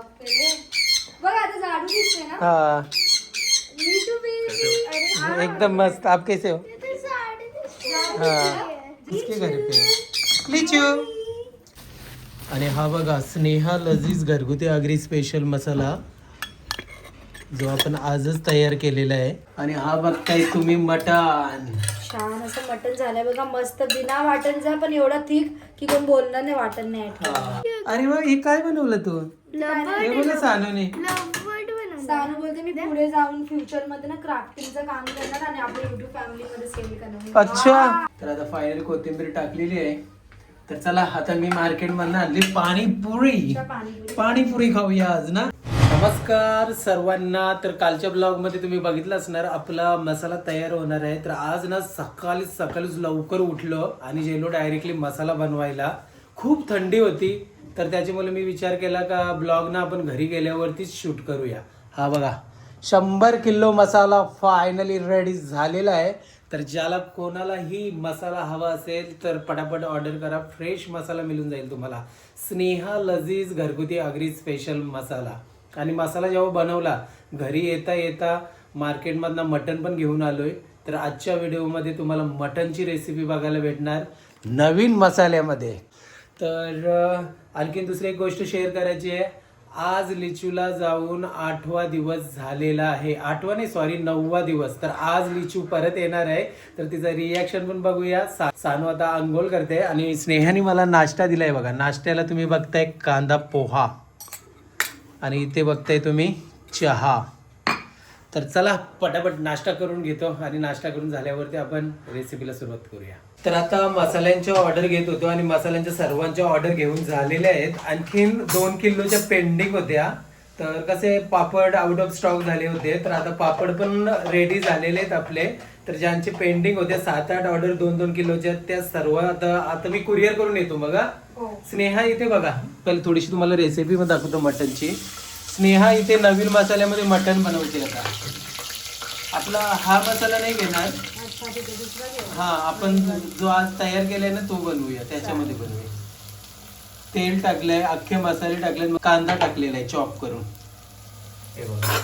बापरे. बघ आता झाडू दिसते ना. हाँ नीचू भी. अरे हाँ. एकदम मस्त. आप कैसे हो? झाडू हाँ दिसते ना? इसके घर पे लिचू. आणि हा बघा स्नेहा लजीज घरगुती आगरी स्पेशल मसाला जो आपण आजच तयार केलेला आहे. आणि हा बघताय तुम्ही मटण. छान असं मटण झालंय बघा मस्त बिना वाटणचा पण एवढा थिक की कोण बोलणार नाही वाटण नाही add केलं. हा. अरे वा हे काय बनवलं तू? हे बघा सानूने. सानू बोलते मी पुढे जाऊन फ्युचर मध्ये ना क्राफ्टिंगचं काम करणार आणि आपल्या युट्यूब फॅमिली मध्ये सेल करणार. अच्छा. तर आता फायनल कोथिंबीर टाकलेली आहे. तर चला आता मी मार्केट मधून आणली पाणीपुरी. पाणीपुरी खाऊया आज ना. नमस्कार सर्वांना. तर कालच्या ब्लॉग मध्ये तुम्ही बघितलं असणार आपला मसाला तयार होणार आहे. तर आज ना सकाळीच लवकर उठलो आणि गेलो डायरेक्टली मसाला बनवायला. खूप थंडी होती तर त्याच्यामुळे मी विचार केला का ब्लॉग ना आपण घरी गेल्यावरतीच शूट करूया. हा बघा 100 किलो मसाला फायनली रेडी झालेला आहे. तर ज्याला कोणालाही मसाला हवा असेल तर पटापट ऑर्डर करा. फ्रेश मसाला मिळून जाईल तुम्हाला. स्नेहा लजीज घरगुती आगरी स्पेशल मसाला. आणि मसाला जेव्हा बनवला घरी येता येता मार्केटमधनं मटण पण घेऊन आलोय. तर आजच्या व्हिडिओमध्ये तुम्हाला मटणची रेसिपी बघायला भेटणार नवीन मसाल्यामध्ये. तर आणखीन दुसरी एक गोष्ट शेअर करायची आहे. आज लिचूला जाऊन 8वा दिवस झालेला आहे. 8वा नाही सॉरी 9वा दिवस. तर आज लिचू परत येणार आहे. तर तिचं रिॲक्शन पण बघूया. सानू आता अंघोळ करते आणि स्नेहाने मला नाश्ता दिलाय बघा. नाश्त्याला तुम्ही बघताय कांदा पोहा आणि इथे बघताय तुम्ही चहा. तर चला पटापट नाश्ता करून घेतो आणि नाश्ता करून झाल्यावरती आपण रेसिपीला सुरुवात करूया. तर आता मसाल्यांच्या ऑर्डर घेत होतो आणि मसाल्यांच्या सर्वांच्या ऑर्डर घेऊन झालेल्या आहेत. आणखीन 2 किलोच्या पेंडिंग होत्या. तर कसे पापड आउट ऑफ स्टॉक झाले होते. तर आता पापड पण रेडी झालेले आहेत आपले. तर ज्यांचे पेंडिंग होते 7-8 ऑर्डर 2-2 किलोच्या त्या सर्व आता मी कुरिअर करून येतो. बघा स्नेहा इथे बघा पहिले थोडीशी तुम्हाला रेसिपी पण दाखवतो मटनची. स्नेहा इथे नवीन मसाल्यामध्ये मटण बनवते. आता आपला हा मसाला नाही घेणार. हा आपण जो आज तयार केलाय ना तो बनवूया. त्याच्यामध्ये बनवूया. तेल टाकलंय अख्खे मसाले टाकले कांदा टाकलेला आहे चॉप करून हे बघा.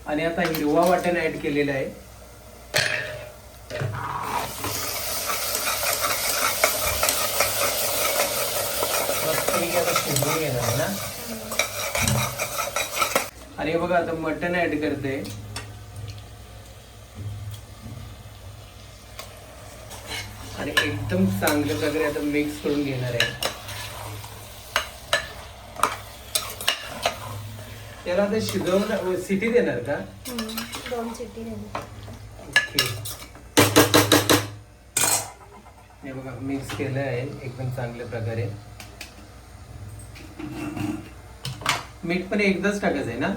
आणि आता हिरवा वाटण ऍड केलेला आहे. शिजवून घेणार आहे ना. आणि बघा आता मटण ऍड करते. आणि एकदम चांगल्या प्रकारे आता मिक्स करून घेणार आहे. त्याला आता शिजवून सिटी देणार का? 2 शिट्टी देणार. ओके. हे बघा मिक्स केलं आहे एकदम चांगल्या प्रकारे. मीठ पण एकदाच टाकायचं आहे ना.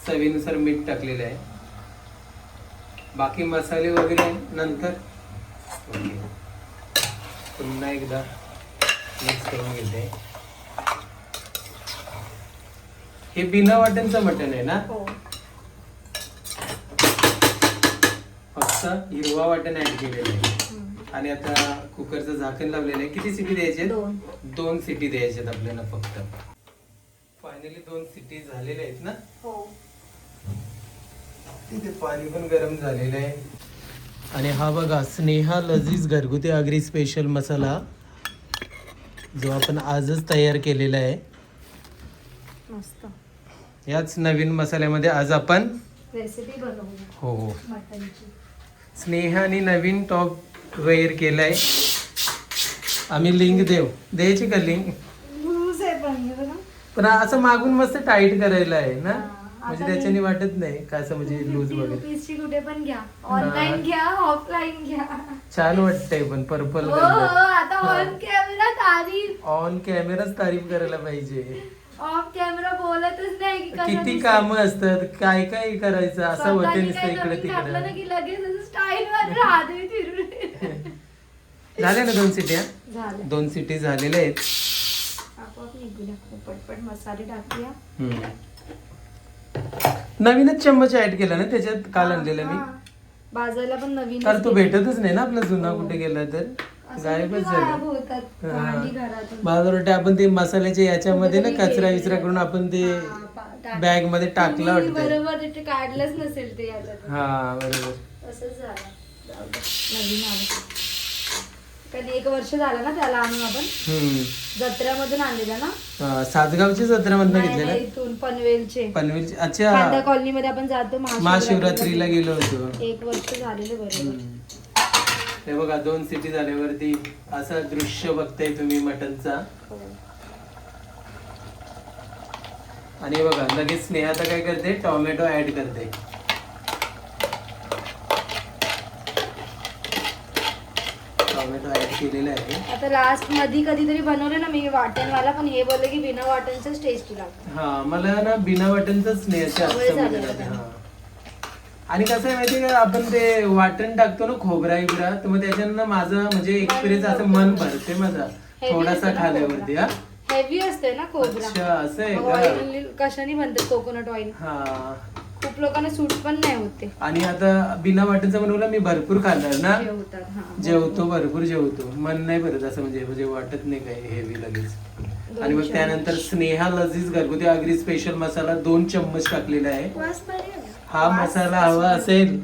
चवीनुसार मीठ टाकलेलं आहे. बाकी मसाले वगैरे नंतर. पुन्हा एकदा मिक्स करून घेते. हे बिना वाटणचं मटण आहे ना. फक्त हिरवा वाटण ऍड केलेलं आहे. आणि आता कुकरचं झाकण लावलेलं आहे. किती सिटी द्यायचे? 2 सिटी द्यायच्यात आपल्याला फक्त. फायनली 2 सिटी झालेल्या आहेत ना. तिथे पाणी पण गरम झालेलं आहे. आणि हा बघा स्नेहा लजीज घरगुती आगरी स्पेशल मसाला जो आपण आजच तयार केलेला आहे. मस्त. याच नवीन मसाल्यामध्ये आज आपण रेसिपी बनवूया. हो मटणची. स्नेहाने नवीन टॉप वेअर केलाय. आम्ही लिंक द्यायची का लिंक? पण असं मागून मस्त टाईट करायला आहे ना. म्हणजे त्याच्याने वाटत नाही का असं म्हणजे लूज वगैरे. कुठे पण घ्या. ऑनलाईन घ्या ऑफलाईन घ्या. छान वाटतंय पण पर्पल. आता ऑन कॅमेरा तारीफ. ऑन कॅमेराच तारीफ करायला पाहिजे. ऑफ कॅमेरा बोलतच नाही की किती काम असतात काय काय करायचं असं होते नुसतं इकडे तिकडे. की लगेच स्टाईल मध्ये हात फिरून. झाल्या ना 2 सिट्या. झालं. 2 सिटी झालेल्या आहेत. आपोआप निघूया. पटपट मसाले टाकूया. नवीनच चम्मच ऍड केला ना त्याच्यात. काल आणलेला मी. भाजायला पण नवीन. तर तो भेटतच नाही ना आपला जुना कुठे गेला तर. गायबच गायब झालं. होतात भांडी घरातून. मला वाटतं आपण ते मसाल्याच्या याच्यामध्ये ना कचरा विचरा करून आपण ते बॅग मध्ये टाकलं तुम्ही वाटतं. बरोबर तिथे काढलंच नसेल ते याच्यात. हा बरोबर. असंच झालं. जाऊ दे. नवीन आलं. कारण 1 वर्ष झालं ना त्याला आणून आपण जत्र्यामधून आणलेलं ना. सातगावची जत्रा मधनं नाही, घेतलेलं. नाही, इथून पनवेलचे पनवेलची. खांदा अच्छा, कॉलनी मध्ये आपण जातो महाशिवरात्रीला गेलो होतो. 1 वर्ष झालेलं बरोबर. हे बघा 2 सिटी झाल्यावरती असं दृश्य बघताय तुम्ही मटनचा. हो. आणि बघा लगेच स्नेहा आता काय करते, टोमॅटो ऍड करते. टोमॅटो ऍड केलेला आहे. आता लास्ट मध्ये कधीतरी बनवले ना मी वाटणवाला, पण हे बोलले की बिना वाटणचंच टेस्टी लागतं. हा, मला ना बिना वाटणच स्नेहाची सवय झाली आवडते. आता. हा. आणि कसं आहे माहितीये का, आपण ते वाटण टाकतो ना खोबरा बिबरा, तर मग त्याच्यानं माझं म्हणजे एक्सपिरियन्स असं मन भरते माझा थोडासा खाल्यावरती. हा, हेवी असते ना खोबरा. अच्छा असं आहे ऑइल का. कशाने बनतात, कोकोनट ऑइल. हा. खूप लोकांना सूट पण नाही होते. आणि आता बिना वाटणचं बनवलं मी भरपूर खाल्लं ना. जेवतात, हा. जेवतो, भरपूर जेवतो. मन नाही भरत असं, म्हणजे वाटत नाही काय हेवी लगेच. आणि मग त्यानंतर स्नेहा लजीज घरगुती आगरी स्पेशल मसाला 2 चम्मच टाकलेला आहे. हा मसाला हवा असेल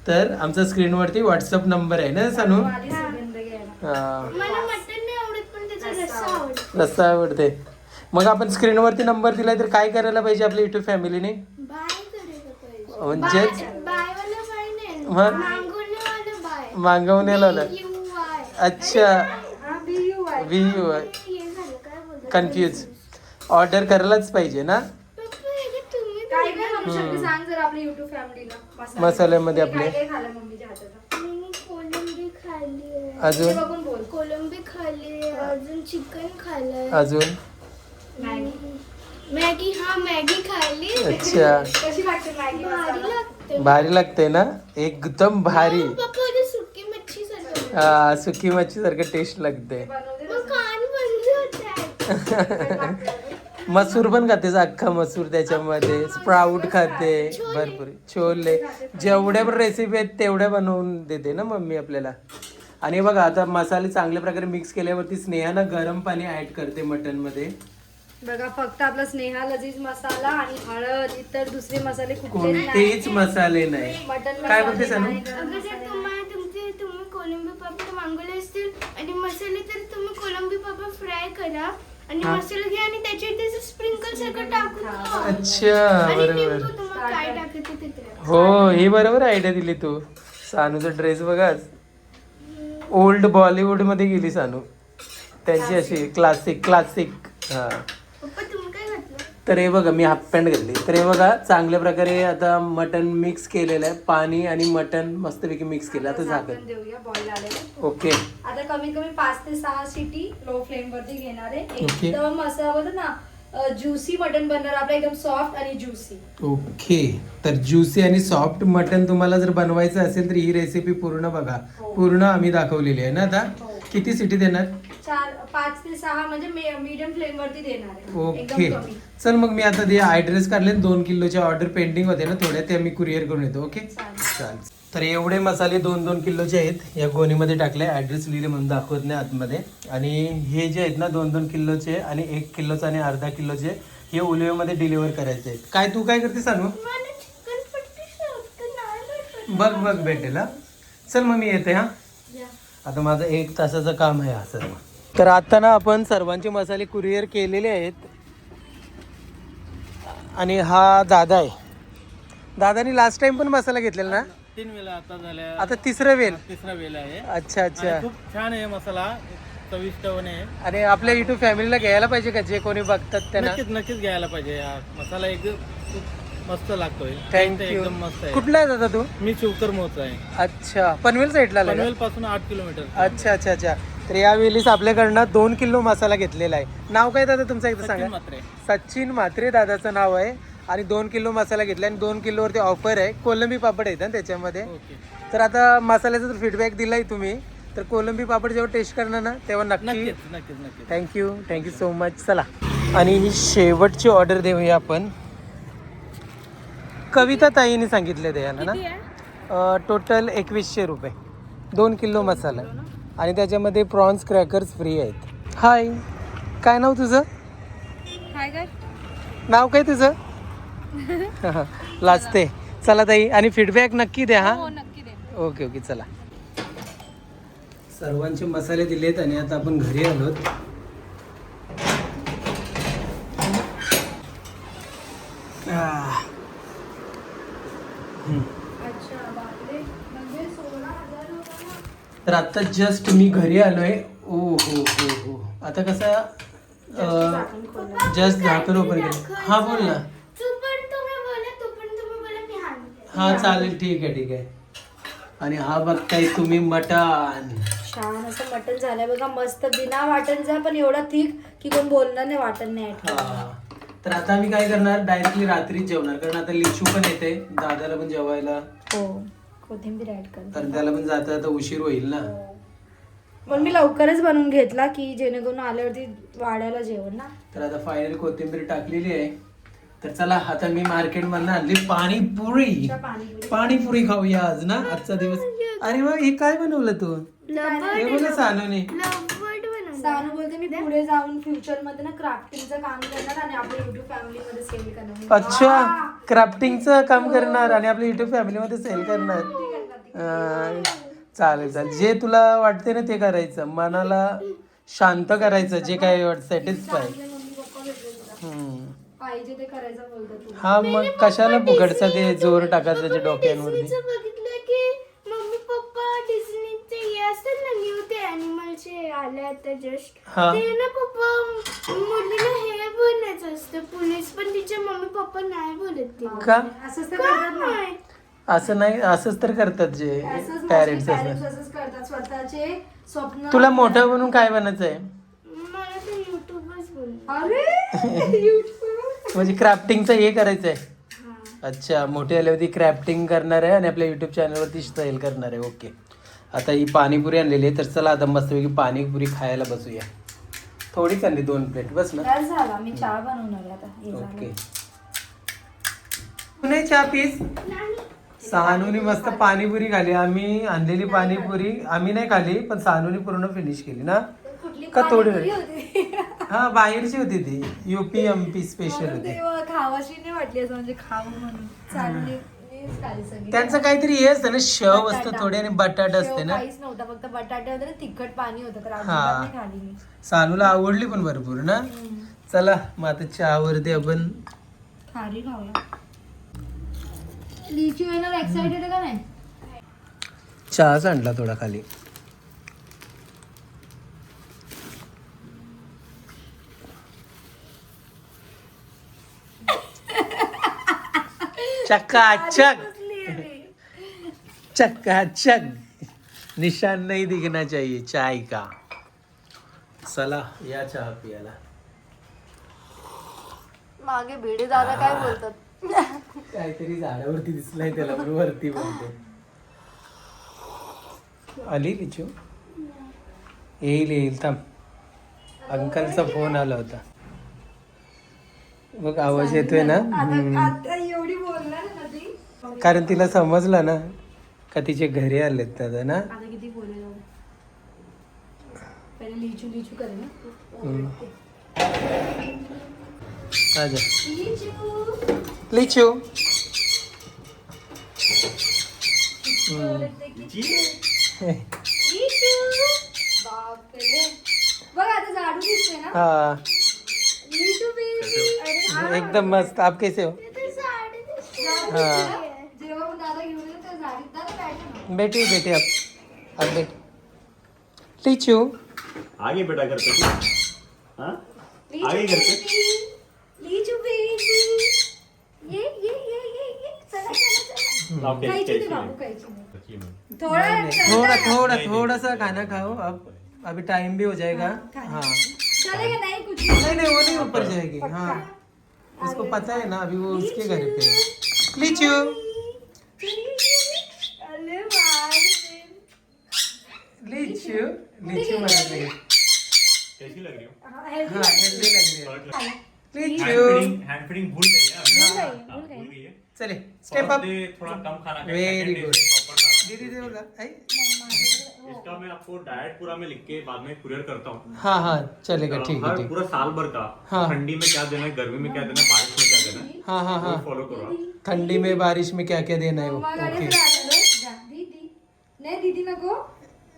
तर आमचा स्क्रीन वरती व्हॉट्सअप नंबर आहे ना सानू. आधी सुगंध घ्यायला. हा, मटन नाही आवडत पण त्याचा रस्सा आवडतो. रस्सा आवडते. मग आपण स्क्रीन वरती नंबर दिलाय तर काय करायला पाहिजे आपल्या युट्यूब फॅमिलीने. बाय करायला पाहिजे. म्हणजेच बायवाला बाय नाही, मग? मागवण्यावाला बाय. मागवण्याला आलं. UY. अच्छा, हा, BUI. VU हे झालं काय बोलतात? कन्फ्यूज. ऑर्डर करायलाच पाहिजे ना. पप्पा, हे तुम्ही काय काय म्हणू शकते सांग जर आपल्या युट्यूब फॅमिलीला. मसाल्यामध्ये काय आपले काय खाल्लं मम्मीच्या हाताचं. मी कोलंबी खाल्ली आहे. अजून ते बघून बोल. कोलंबी खाल्ली आहे. अजून चिकन खाल्लंय. अजून मॅगी, हा मॅगी खाल्ली. अच्छा, कशी लागते मॅगी भारी मसाला? लागते. भारी लागते ना, एकदम भारी. पप्पा, ते सुकी मच्छी सारखं. सुकी मच्छी सारखं टेस्ट लागते. बनवते मग कान बंद होत. मसूर पण खाते, अख्खा मसूर त्याच्यामध्ये, स्प्राऊट खाते, भरपूर छोले. जेवढ्या पण रेसिपी आहेत तेवढ्या बनवून देते ना मम्मी आपल्याला. आणि बघा आता मसाले चांगल्या प्रकारे मिक्स केल्यावरती स्नेहानं गरम पाणी ऍड करते मटन मध्ये. बघा फक्त आपला स्नेहा लजीज मसाला आणि हळद, इतर दुसरे मसाले कुठलेच कोणतेच मसाले नाही. मटन काय बोलते सानू? अगं जर तुम्ही कोलंबी पापड मागवले असतील आणि मसाले तर तुम्ही कोलंबी पापड फ्राय करा आणि मसाला घ्या आणि त्याच्यात स्प्रिंकल सगळं टाकून खा. अच्छा, आणि बरोबर. लिंबू तुम्हाला काय टाकायचं ते टाका. हो, ही बरोबर आयडिया दिली तू. सानूचा ड्रेस बघा, ओल्ड बॉलिवूड मध्ये गेली सानू. त्यांची अशी क्लासिक. हा, पप्पा तुम्ही काय घातलं? तर हे बघा मी हाफ पॅन्ट घातली. तर हे बघा चांगल्या प्रकारे आता मटन मिक्स केलेलं आहे. पाणी आणि मटन मस्तपैकी मिक्स केलं. आता झाकण. देऊया बॉईल आलेलं. ओके. आता कमीत कमी 5 ते 6 शिटी लो फ्लेम वरती घेणार आहे. ओके. एकदम असं बोलतो ना ज्युसी मटन बनणार आपलं, एकदम सॉफ्ट आणि ज्युसी. ओके, तर ज्युसी आणि सॉफ्ट मटन तुम्हाला जर बनवायचं असेल तर ही रेसिपी पूर्ण बघा. पूर्ण आम्ही दाखवलेली आहे ना. आता किती सिटी देणार? 5 ते 6 म्हणजे मीडियम फ्लेम वरती देणार आहे. ओके, एकदम कमी. चल मग मी आता ते ऍड्रेस काढले. 2 किलोचे ऑर्डर पेंडिंग होते ना थोड्या, ते मी कुरिअर करून येतो. ओके चालेल. तर एवढे मसाले 2-2 किलोचे आहेत. या गोणीमध्ये टाकले, ऍड्रेस लिहिले म्हणून दाखवत नाही आतमध्ये. आणि हे जे आहेत ना 2-2 किलोचे आणि 1 किलोचे आणि अर्धा किलोचे, हे उलवेमध्ये डिलिव्हर करायचे आहेत. काय तू काय करते सांगू? मला चिकन पट्टी शोधतं नाही भेटत. बघ भेटेल. हा, चल मग मी येते. हा, आता माझं 1 तासाचं काम आहे हा सर्व. तर आता ना आपण सर्वांचे मसाले कुरिअर केलेले आहेत. आणि हा दादा आहे. दादानी लास्ट टाइम पण मसाला घेतलेला ना. 3 वेळा आता झाल्या. आता तिसरा वेल. तिसरा वेळ आहे. अच्छा अच्छा. आणि खूप छान आहे मसाला, चविष्ट आहे. आणि आपल्या युट्यूब फॅमिलीला घ्यायला पाहिजे का, जे कोणी बघतात त्यांना. नक्कीच घ्यायला पाहिजे. हा मसाला एकदम खूप मस्त लागतोय. थँक्यू. एकदम मस्त आहे. कुठला आहे दादा तू? मी शिवकर मोच आहे. अच्छा, पनवेल साईडला आलाय का? पनवेल पासून 8 किलोमीटर. अच्छा. तर या वेळीच आपल्याकडनं 2 किलो मसाला घेतलेला आहे. नाव काय दादा तुमचं एकदा सांगा. मात्र सचिन म्हात्रे दादाचं नाव आहे. आणि 2 किलो मसाला घेतला आणि 2 किलोवरती ऑफर आहे. कोलंबी पापड आहेत ना त्याच्यामध्ये. ओके. तर आता मसाल्याचा जर फीडबॅक दिलाय तुम्ही, तर कोलंबी पापड जेव्हा टेस्ट करणार ना तेव्हा नक्की. नक्कीच. Thank you so much. चला, आणि ही शेवटची ऑर्डर देऊया आपण. कविता ताईने सांगितले द्यायला ना. टोटल 2100 रुपये, 2 किलो मसाला. आणि त्याच्यामध्ये प्रॉन्स क्रॅकर्स फ्री आहेत. हाय, काय नाव तुझं? काय काय नाव काय तुझं? लाजते. चला ताई, आणि फीडबॅक नक्की द्या. हा, नक्की दे. Okay okay. चला, सर्वांचे मसाले दिलेत आणि आता आपण घरी आलोत. तर आता जस्ट मी घरी आलोय. ओ हो हो हो. आता कसं जस्ट झाकण ओपन केलं. हा बोल ना. हा चालेल, ठीक आहे ठीक आहे. आणि हा बघताय तुम्ही मटण. छान असं मटण झालंय बघा, मस्त बिना वाटणचा, पण एवढा थिक की कोण बोलणार नाही वाटण नाही add केलं. हा. तर आता आम्ही काय करणार, डायरेक्टली रात्रीच जेवणार, कारण आता लिचू पण येते, दादाला पण जेवायला. हो, कोथिंबीर ऍड कर. तर त्याला पण जाता जाता उशीर होईल ना. पण मी लवकरच बनवून घेतला की जेणेकरून आल्यावरती वाढायला जेवण ना. तर आता फायनली कोथिंबीर टाकलेली आहे. तर चला, आता मी मार्केट मधनं आणली पाणीपुरी. पाणीपुरी खाऊया आज ना, आजचा दिवस. अरे वा, हे काय बनवलं तू? हे बोल सानूने. सानू बोलते मी पुढे जाऊन फ्युचर मध्ये ना क्राफ्टिंगचं काम करणार आणि आपल्या युट्यूब फॅमिली मध्ये सेल करणार. अच्छा, क्राफ्टिंगचं काम करणार आणि आपल्या युट्यूब फॅमिली मध्ये सेल करणार. चालेल चालेल, जे तुला वाटते ना ते करायचं, मनाला शांत करायचं, जे काय वाटतं सॅटिस्फाय. पाहिजे ते करायचं बोलतो तू. हा, मग कशाला फुकटचा ते जोर टाकायचं त्याच्या डोक्यांवरती. बघितलं की मम्मी पप्पा डिस्नीचे हे असतात ना, न्यू ते अॅनिमलचे आले आता जस्ट. हा. ते ना पप्पा मुलीला हे बनायचं असतं पोलीस, पण तिचे मम्मी पप्पा नाही बोलत ते. का असंच तर करतात ना. काय? असं नाही, असंच तर करतात जे असंच पॅरेंट्स parents असतात. असंच करतात, स्वतःचे स्वप्न. तुला मोठं बनून काय बनायचं आहे? मला तर युट्यूबच बोल. अरे YouTube. म्हणजे क्राफ्टिंगचं हे करायचं आहे. अच्छा, मोठी आल्यावरती क्राफ्टिंग करणार आहे आणि आपल्या युट्यूब चॅनलवरती सेल करणार आहे. ओके. आता ही पाणीपुरी आणलेली आहे, तर चला आता मस्तपैकी पाणीपुरी खायला बसूया. थोडीच आणली, 2 प्लेट बस ना. बस झाला, मी चहा बनवणार आहे आता. हे झालं. ओके. तू नाही चहा पीस? सानूने मस्त पाणीपुरी खाली. आम्ही आणलेली पाणीपुरी आम्ही नाही खाली, पण सानूने पूर्ण फिनिश केली ना. कुठली का थोडी पाणीपुरी होती? हा, बाहेरची होती ती, UP MP स्पेशल म्हणून होती. ते खावाशी नाही वाटली असं, म्हणजे खाऊ म्हणून चालली. मीच खाल्ली सगळी. त्यांचं काहीतरी हे असतं ना, शव असतं बटाटा. थोडे आणि बटाटा असते शेव ना. काहीच नव्हता, फक्त बटाटे होते ना, तिखट पाणी होतं, तर हा. अजिबात नाही खाली मी. सानूला आवडली पण भरपूर ना. चला मग आता चहावरती आपण खारी खाऊया. लिची येणार एक्साइटेड आहे का नाही? चहाच आणला थोडा खाली. चकाचक चकाचक, निशान नहीं दिखना चाहिए चाय का. चला या चहा पियाला. मागे भिडे दादा काय बोलतात? काहीतरी झाडावरती दिसलाय त्याला, पण वरती बोलते. आली लिचू? येईल येईल, थांब. अंकलचा फोन आला होता बघ, आवाज येतोय ना. आता एवढी बोलणार ना ती. कारण तिला समजलं ना का तिचे घरी आलेत दादा ना. आता किती बोलेल पहिले लिचू लिचू करे ना. आजा लिचू लिचू. बापरे, बघ आता झाडू दिसते ना. हाँ लिचू बेबी. अरे एकदम मस्त. आप कैसे हो? हाँ जेव्हा पण दादा घेऊन येतो त्या झाडीत दादा बॅठ ना. बेटी बेटी आप बेटी. लिचू आगे बेटा घर पे हाँ आगे घर पे लिचू बेबी. ये चला चला चला. ओके खायची नाही बाबू, खायची नाही. थोड़ा थोड़ा थोड़ा सा खाना खाओ अब, अभी टाइम भी हो जाएगा. हाँ चलेगा नहीं कुछ नहीं नहीं, वो नहीं ऊपर जाएगी. हाँ उसको पता है ना, अभी वो उसके घर पे है. लिचू अरे वाह. लिचू लिचू म्हणाले. कैसी लग रही हो हाँ हेल्दी लग रही है. लिचू हैंड फीडिंग भूल गई है भूल गई. भूल गई है. चले स्टेप अप. थोड़ा कम खाना Very good. दीदी दे बघा आई. इसका मैं आपको डाइट पूरा मैं लिख के बाद में कुरियर करता हूँ. हाँ हाँ चलेगा ठीक है हर ठीक. पूरा साल भर का हाँ. ठंडी में क्या देना है, गर्मी में क्या देना है, बारिश में क्या देना है, हाँ हाँ हाँ. फॉलो करो आप. थंडी में बारिश में क्या क्या देना है वो. मम्माकडे ओके. जा दीदी. नाही दीदी नको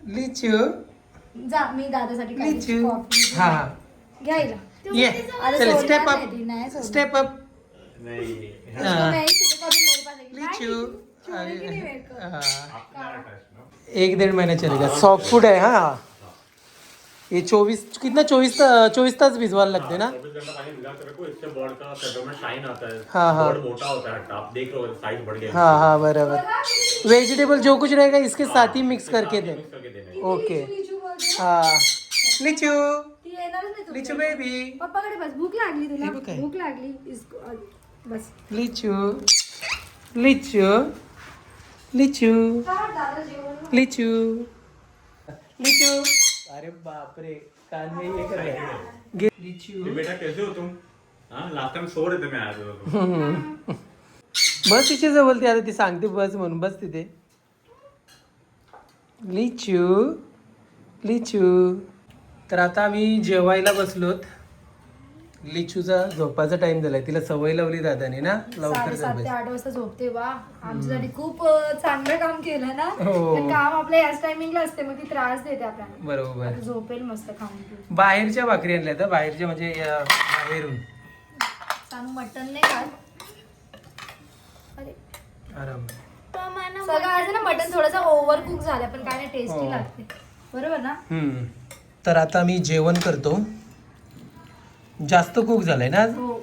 लिचू जा, मी दादासाठी लिचू. कॉफी हाँ हाँ घ्यायला. ये अरे चल सोडणार स्टेप नाही ती, नाही अप सोडणार. Step up. नहीं हाँ. नहीं, सीधे कॉफी मेरे पास आएगी. लिचू. नहीं, छोड़ेगी नहीं मेरे को. हाँ. आपका attached ना. 1-1.5 महीना चलेगा. सॉफ्ट फूड है हाँ. ये 24 तास भिजवायला लगते ना. 24 घंटा पानी भिगा के रखो, इससे बॉड का फेदर में शाइन आता है. हाँ, हाँ. बॉड मोटा होता है, आप देख लो साइज बढ़ गया. हाँ हाँ बराबर. वेजिटेबल जो कुछ रहेगा इसके साथ ही मिक्स करके दे. मिक्स करके देना है. ओके. लिचू बोलते. हाँ लिचू. ती येणारच नाही लिचू तुमच्याकडे. बेबी. पप्पाकडे बस. भूक लागली तुला. हे बघ काय. भूक लागली बस. लिचू लिचू लिचू दादा जेवण. लिचू लिचू. अरे बापरे कान में ये कर रहा है. लिचू. बेटा कैसे हो तुम? हाँ लास्ट टाइम सो रहे थे, मैं आया था. बस तिच्या जवळ ती आता ती सांगते बस म्हणून बस तिथे. लिचू लिचू. तर आता आम्ही जेवायला बसलोत. लिचूचा झोपाचा टाइम झालाय. तिला सवय लावली दादाने ना लवकर 7:30 ते झोपायची. 8 वाजता झोपते. वा आमच्यासाठी खूप चांगलं काम केलं ना. हो. ते काम आपल्या याच टायमिंगला असते, मग ती त्रास देते आपल्याला. बरोबर. आता झोपेल मस्त खाऊन पिऊन. बाहेरच्या भाकरी आणल्या तर बाहेरच्या म्हणजे बाहेरून सांग मटन नाही खात. अरे आराम. सगळं आज ना मटन थोडंसं ओव्हर कुक झालं, पण काय नाही टेस्टी हो. लागते. बरोबर ना. तर आता मी जेवण करतो. जास्त कुक झालंय ना आज. हो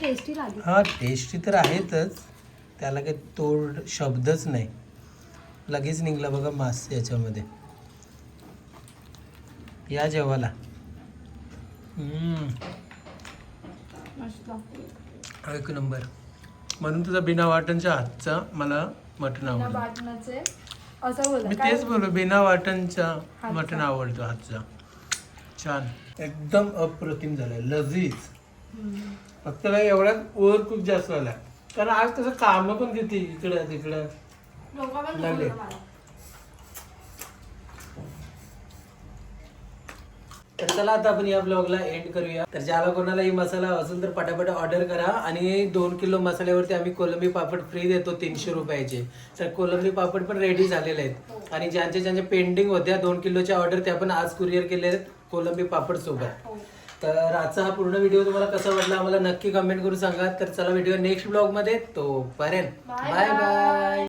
टेस्टी लागेल. हा टेस्टी तर आहेतच, त्याला काही तोड शब्दच नाही. लगेच निघला बघा मास याच्यामध्ये. या जेवायला. मस्त. एक नंबर. म्हणून तुझा बिना वाटणच्या हातचा मला मटण ना आवडतं. बाटणाचे असं बोला. मी काय तेच बोललो बिना वाटणचा हातचा. मटण आवडतो हातचा. छान एकदम अप्रतिम झालंय लजीज. फक्त काय एवढ्यात ओव्हर कुक जास्त झाला, कारण आज तसं काम पण किती इकडं तिकडं लोकं पण लागले. बोलतात मला. तर चला आता आपण या ब्लॉगला एंड करूया. तर ज्याला कोणालाही मसाला असेल तर पटापट ऑर्डर करा. आणि 2 किलो मसाल्यावरती आम्ही कोलंबी पापड फ्री देतो 300 रुपयाचे. तर कोलंबी पापड पण रेडी झालेले आहेत. आणि ज्यांच्या पेंडिंग होत्या 2 किलोच्या ऑर्डर त्या पण आज कुरिअर केल्या आहेत कोलंबी पापड सोबत. तर आजचा हा पूर्ण व्हिडिओ तुम्हाला कसा वाटला आम्हाला नक्की कमेंट करून सांगा. तर चला व्हिडिओ नेक्स्ट ब्लॉग मध्ये तो पर्यंत बाय बाय.